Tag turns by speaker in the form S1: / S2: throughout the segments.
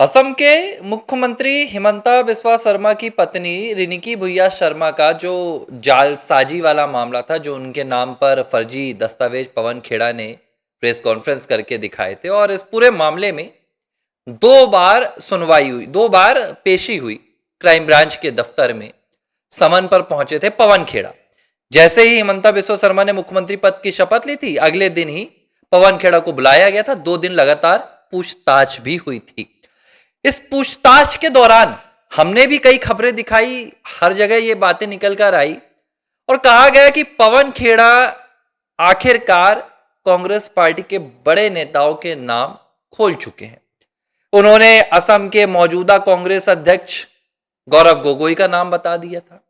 S1: असम के मुख्यमंत्री हिमंता बिस्वा शर्मा की पत्नी रिनिकी भुइया शर्मा का जो जालसाजी वाला मामला था, जो उनके नाम पर फर्जी दस्तावेज पवन खेड़ा ने प्रेस कॉन्फ्रेंस करके दिखाए थे, और इस पूरे मामले में दो बार सुनवाई हुई, दो बार पेशी हुई क्राइम ब्रांच के दफ्तर में। समन पर पहुंचे थे पवन खेड़ा। जैसे ही हिमंता बिस्वा शर्मा ने मुख्यमंत्री पद की शपथ ली थी, अगले दिन ही पवन खेड़ा को बुलाया गया था। 2 दिन लगातार पूछताछ भी हुई थी। इस पूछताछ के दौरान हमने भी कई खबरें दिखाई, हर जगह ये बातें निकल कर आई और कहा गया कि पवन खेड़ा आखिरकार कांग्रेस पार्टी के बड़े नेताओं के नाम खोल चुके हैं। उन्होंने असम के मौजूदा कांग्रेस अध्यक्ष गौरव गोगोई का नाम बता दिया था।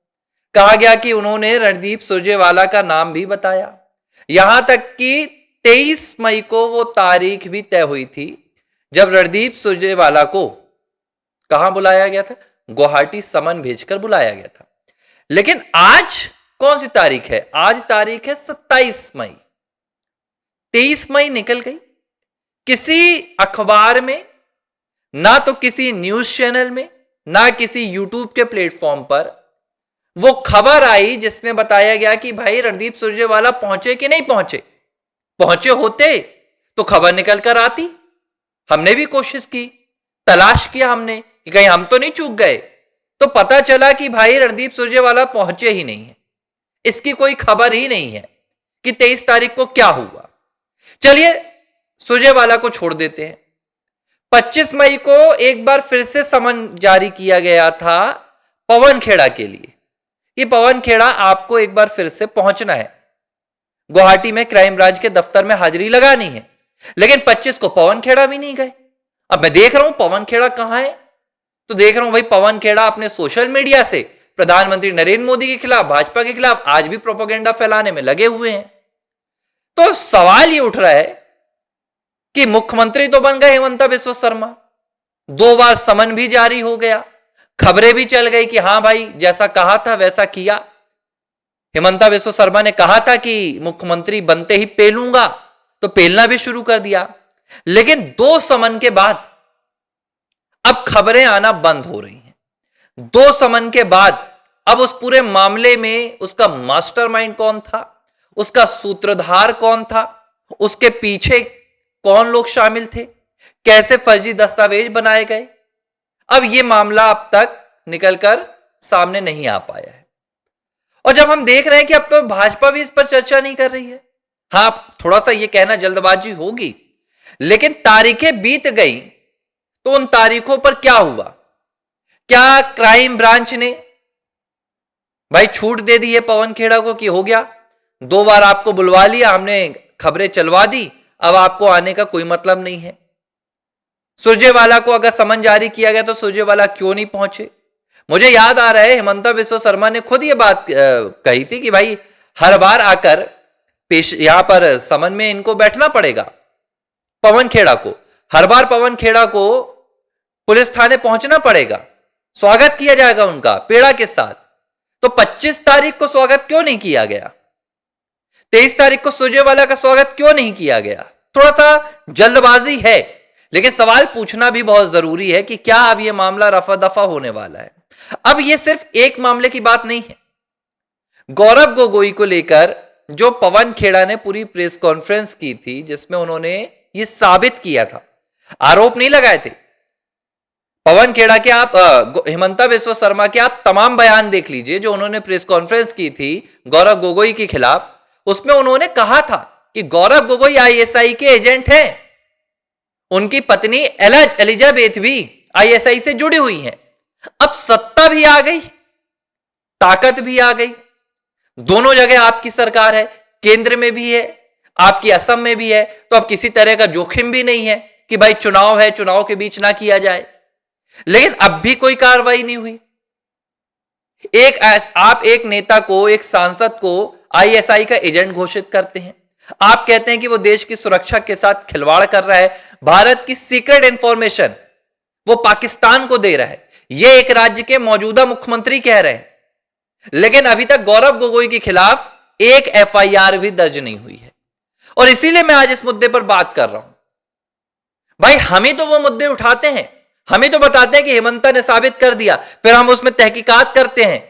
S1: कहा गया कि उन्होंने रणदीप सुरजेवाला का नाम भी बताया। यहां तक कि 23 मई को वो तारीख भी तय हुई थी जब रणदीप सुरजेवाला को कहां बुलाया गया था, गुवाहाटी समन भेजकर बुलाया गया था। लेकिन आज कौन सी तारीख है? आज तारीख है 27 मई। 23 मई निकल गई। किसी अखबार में, ना तो किसी न्यूज चैनल में, ना किसी यूट्यूब के प्लेटफॉर्म पर वो खबर आई जिसमें बताया गया कि भाई रणदीप सुरजेवाला पहुंचे कि नहीं पहुंचे। पहुंचे होते तो खबर निकल कर आती। हमने भी कोशिश की, तलाश किया हमने कि कहीं हम तो नहीं चूक गए। तो पता चला कि भाई रणदीप सुरजेवाला पहुंचे ही नहीं है। इसकी कोई खबर ही नहीं है कि 23 तारीख को क्या हुआ। चलिए सुरजेवाला को छोड़ देते हैं। 25 मई को एक बार फिर से समन जारी किया गया था पवन खेड़ा के लिए कि पवन खेड़ा आपको एक बार फिर से पहुंचना है, गुवाहाटी में क्राइम ब्रांच के दफ्तर में हाजिरी लगानी है। लेकिन 25 को पवन खेड़ा भी नहीं गए। अब मैं देख रहा हूं पवन खेड़ा कहां है, तो देख रहा हूं भाई पवन खेड़ा अपने सोशल मीडिया से प्रधानमंत्री नरेंद्र मोदी के खिलाफ, भाजपा के खिलाफ आज भी प्रोपेगेंडा फैलाने में लगे हुए हैं। तो सवाल ये उठ रहा है कि मुख्यमंत्री तो बन गए हिमंता बिस्वा शर्मा, 2 बार समन भी जारी हो गया, खबरें भी चल गई कि हां भाई जैसा कहा था वैसा किया। हिमंता बिस्वा शर्मा ने कहा था कि मुख्यमंत्री बनते ही पेलूंगा, तो पेलना भी शुरू कर दिया। लेकिन 2 समन के बाद अब खबरें आना बंद हो रही हैं। 2 समन के बाद अब उस पूरे मामले में उसका मास्टरमाइंड कौन था, उसका सूत्रधार कौन था, उसके पीछे कौन लोग शामिल थे, कैसे फर्जी दस्तावेज बनाए गए, अब यह मामला अब तक निकलकर सामने नहीं आ पाया है। और जब हम देख रहे हैं कि अब तो भाजपा भी इस पर चर्चा नहीं कर रही है। हां, थोड़ा सा यह कहना जल्दबाजी होगी, लेकिन तारीखें बीत गई तो उन तारीखों पर क्या हुआ? क्या क्राइम ब्रांच ने भाई छूट दे दी है पवन खेड़ा को कि हो गया, 2 बार आपको बुलवा लिया, हमने खबरें चलवा दी, अब आपको आने का कोई मतलब नहीं है? सुरजेवाला को अगर समन जारी किया गया तो सुरजेवाला क्यों नहीं पहुंचे? मुझे याद आ रहा है हिमंता बिस्वा शर्मा ने खुद ये बात कही थी कि भाई हर बार आकर पेश यहां पर समन में इनको बैठना पड़ेगा। पवन खेड़ा को हर बार पवन खेड़ा को पुलिस थाने पहुंचना पड़ेगा, स्वागत किया जाएगा उनका पेड़ा के साथ। तो 25 तारीख को स्वागत क्यों नहीं किया गया? 23 तारीख को सुरजेवाला का स्वागत क्यों नहीं किया गया? थोड़ा सा जल्दबाजी है, लेकिन सवाल पूछना भी बहुत जरूरी है कि क्या अब यह मामला रफा दफा होने वाला है? अब यह सिर्फ एक मामले की बात नहीं है। गौरव गोगोई को लेकर जो पवन खेड़ा ने पूरी प्रेस कॉन्फ्रेंस की थी, जिसमें उन्होंने यह साबित किया था, आरोप नहीं लगाए थे। पवन खेड़ा के आप हिमंता बिस्वा शर्मा के आप तमाम बयान देख लीजिए जो उन्होंने प्रेस कॉन्फ्रेंस की थी गौरव गोगोई के खिलाफ। उसमें उन्होंने कहा था कि गौरव गोगोई आईएसआई के एजेंट हैं, उनकी पत्नी एलिजाबेथ भी आईएसआई से जुड़ी हुई हैं। अब सत्ता भी आ गई, ताकत भी आ गई, दोनों जगह आपकी सरकार है, केंद्र में भी है, आपकी असम में भी है, तो अब किसी तरह का जोखिम भी नहीं है कि भाई चुनाव है, चुनाव के बीच ना किया जाए। लेकिन अब भी कोई कार्रवाई नहीं हुई। आप एक नेता को, एक सांसद को आईएसआई का एजेंट घोषित करते हैं, आप कहते हैं कि वो देश की सुरक्षा के साथ खिलवाड़ कर रहा है, भारत की सीक्रेट इंफॉर्मेशन वो पाकिस्तान को दे रहा है, ये एक राज्य के मौजूदा मुख्यमंत्री कह रहे हैं। लेकिन अभी तक गौरव गोगोई के खिलाफ एक एफआईआर भी दर्ज नहीं हुई है। और इसीलिए मैं आज इस मुद्दे पर बात कर रहा हूं। भाई हम ही तो वो मुद्दे उठाते हैं, हमें तो बताते हैं कि हेमंता ने साबित कर दिया, फिर हम उसमें तहकीकात करते हैं।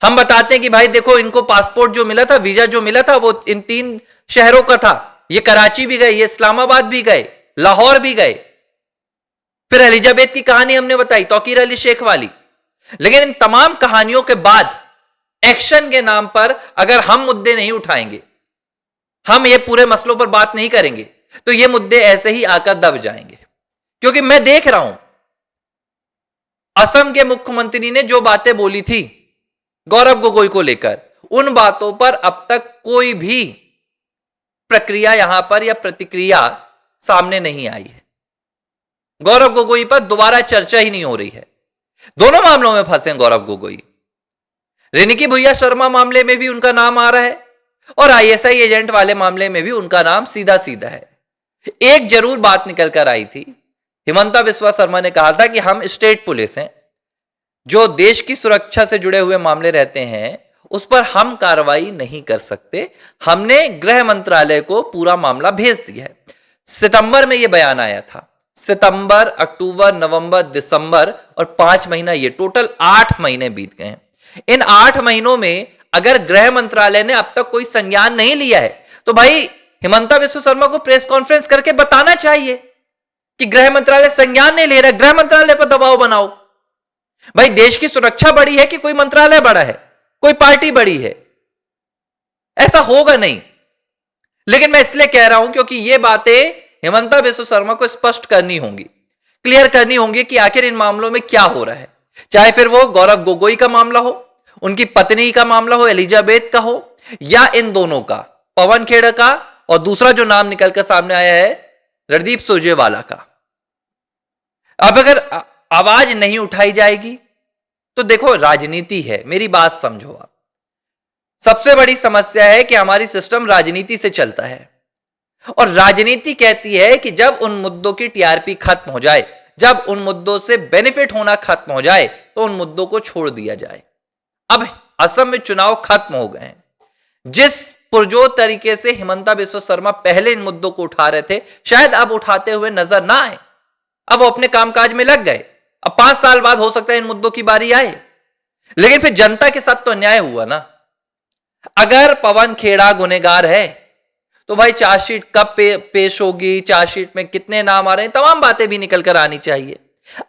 S1: हम बताते हैं कि भाई देखो, इनको पासपोर्ट जो मिला था, वीजा जो मिला था, वो इन 3 शहरों का था। ये कराची भी गए, ये इस्लामाबाद भी गए, लाहौर भी गए। फिर एलिजाबेथ की कहानी हमने बताई, तौकीर अली शेख वाली। लेकिन इन तमाम कहानियों के बाद एक्शन के नाम पर अगर हम मुद्दे नहीं उठाएंगे, हम ये पूरे मसलों पर बात नहीं करेंगे, तो ये मुद्दे ऐसे ही आकर दब जाएंगे। क्योंकि मैं देख रहा हूं, असम के मुख्यमंत्री ने जो बातें बोली थी गौरव गोगोई को लेकर, उन बातों पर अब तक कोई भी प्रक्रिया यहां पर या प्रतिक्रिया सामने नहीं आई है। गौरव गोगोई पर दोबारा चर्चा ही नहीं हो रही है। दोनों मामलों में फंसे गौरव गोगोई। रिनिकी भुइया शर्मा मामले में भी उनका नाम आ रहा है और आईएसआई एजेंट वाले मामले में भी उनका नाम सीधा सीधा है। एक जरूर बात निकल कर आई थी, हिमंता बिस्वा शर्मा ने कहा था कि हम स्टेट पुलिस हैं, जो देश की सुरक्षा से जुड़े हुए मामले रहते हैं उस पर हम कार्रवाई नहीं कर सकते। हमने गृह मंत्रालय को पूरा मामला भेज दिया है। सितंबर में यह बयान आया था। सितंबर, अक्टूबर, नवंबर, दिसंबर और 5 महीना, ये टोटल 8 महीने बीत गए हैं। इन 8 महीनों में अगर गृह मंत्रालय ने अब तक कोई संज्ञान नहीं लिया है, तो भाई हिमंता बिस्वा शर्मा को प्रेस कॉन्फ्रेंस करके बताना चाहिए कि गृह मंत्रालय संज्ञान नहीं ले रहा। गृह मंत्रालय पर दबाव बनाओ। भाई देश की सुरक्षा बड़ी है कि कोई मंत्रालय बड़ा है, कोई पार्टी बड़ी है? ऐसा होगा नहीं। लेकिन मैं इसलिए कह रहा हूं क्योंकि ये बातें हिमंता बिस्वा शर्मा को स्पष्ट करनी होंगी, क्लियर करनी होंगी कि आखिर इन मामलों में क्या हो रहा है। चाहे फिर वो गौरव गोगोई का मामला हो, उनकी पत्नी का मामला हो, एलिजाबेथ का हो, या इन दोनों का, पवन खेड़ा का, और दूसरा जो नाम निकलकर सामने आया है रणदीप सुरजेवाला का। अब अगर आवाज नहीं उठाई जाएगी तो देखो, राजनीति है, मेरी बात समझो आप। सबसे बड़ी समस्या है कि हमारी सिस्टम राजनीति से चलता है और राजनीति कहती है कि जब उन मुद्दों की टीआरपी खत्म हो जाए, जब उन मुद्दों से बेनिफिट होना खत्म हो जाए, तो उन मुद्दों को छोड़ दिया जाए। अब असम में चुनाव खत्म हो गए हैं। जिस पुरजोर तरीके से हिमंता बिस्वा शर्मा पहले इन मुद्दों को उठा रहे थे, शायद अब उठाते हुए नजर ना आए। अब वो अपने कामकाज में लग गए। अब 5 साल बाद हो सकता है इन मुद्दों की बारी आए, लेकिन फिर जनता के साथ तो अन्याय हुआ ना। अगर पवन खेड़ा गुनहगार है तो भाई चार्जशीट कब पेश होगी, चार्जशीट में कितने नाम आ रहे हैं, तमाम बातें भी निकल कर आनी चाहिए।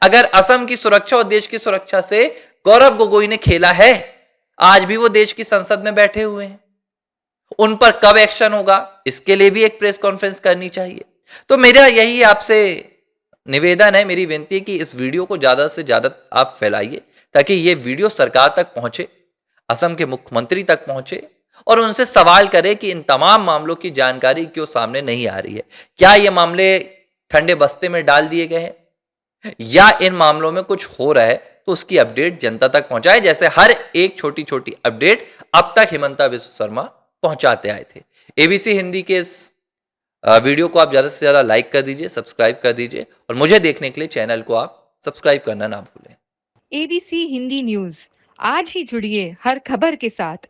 S1: अगर असम की सुरक्षा और देश की सुरक्षा से गौरव गोगोई ने खेला है, आज भी वो देश की संसद में बैठे हुए हैं, उन पर कब एक्शन होगा, इसके लिए भी एक प्रेस कॉन्फ्रेंस करनी चाहिए। तो मेरा यही आपसे निवेदन है, मेरी विनती है कि इस वीडियो को ज्यादा से ज्यादा आप फैलाइए, ताकि ये वीडियो सरकार तक पहुंचे, असम के मुख्यमंत्री तक पहुंचे और उनसे सवाल करें कि इन तमाम मामलों की जानकारी क्यों सामने नहीं आ रही है। क्या ये मामले ठंडे बस्ते में डाल दिए गए हैं या इन मामलों में कुछ हो रहा है, तो उसकी अपडेट जनता तक पहुंचाए, जैसे हर एक छोटी छोटी अपडेट अब तक हिमंता बिस्वा शर्मा पहुंचाते आए थे। एबीसी हिंदी के इस वीडियो को आप ज्यादा से ज्यादा लाइक कर दीजिए, सब्सक्राइब कर दीजिए और मुझे देखने के लिए चैनल को आप सब्सक्राइब करना ना भूलें।
S2: एबीसी हिंदी न्यूज, आज ही जुड़िए हर खबर के साथ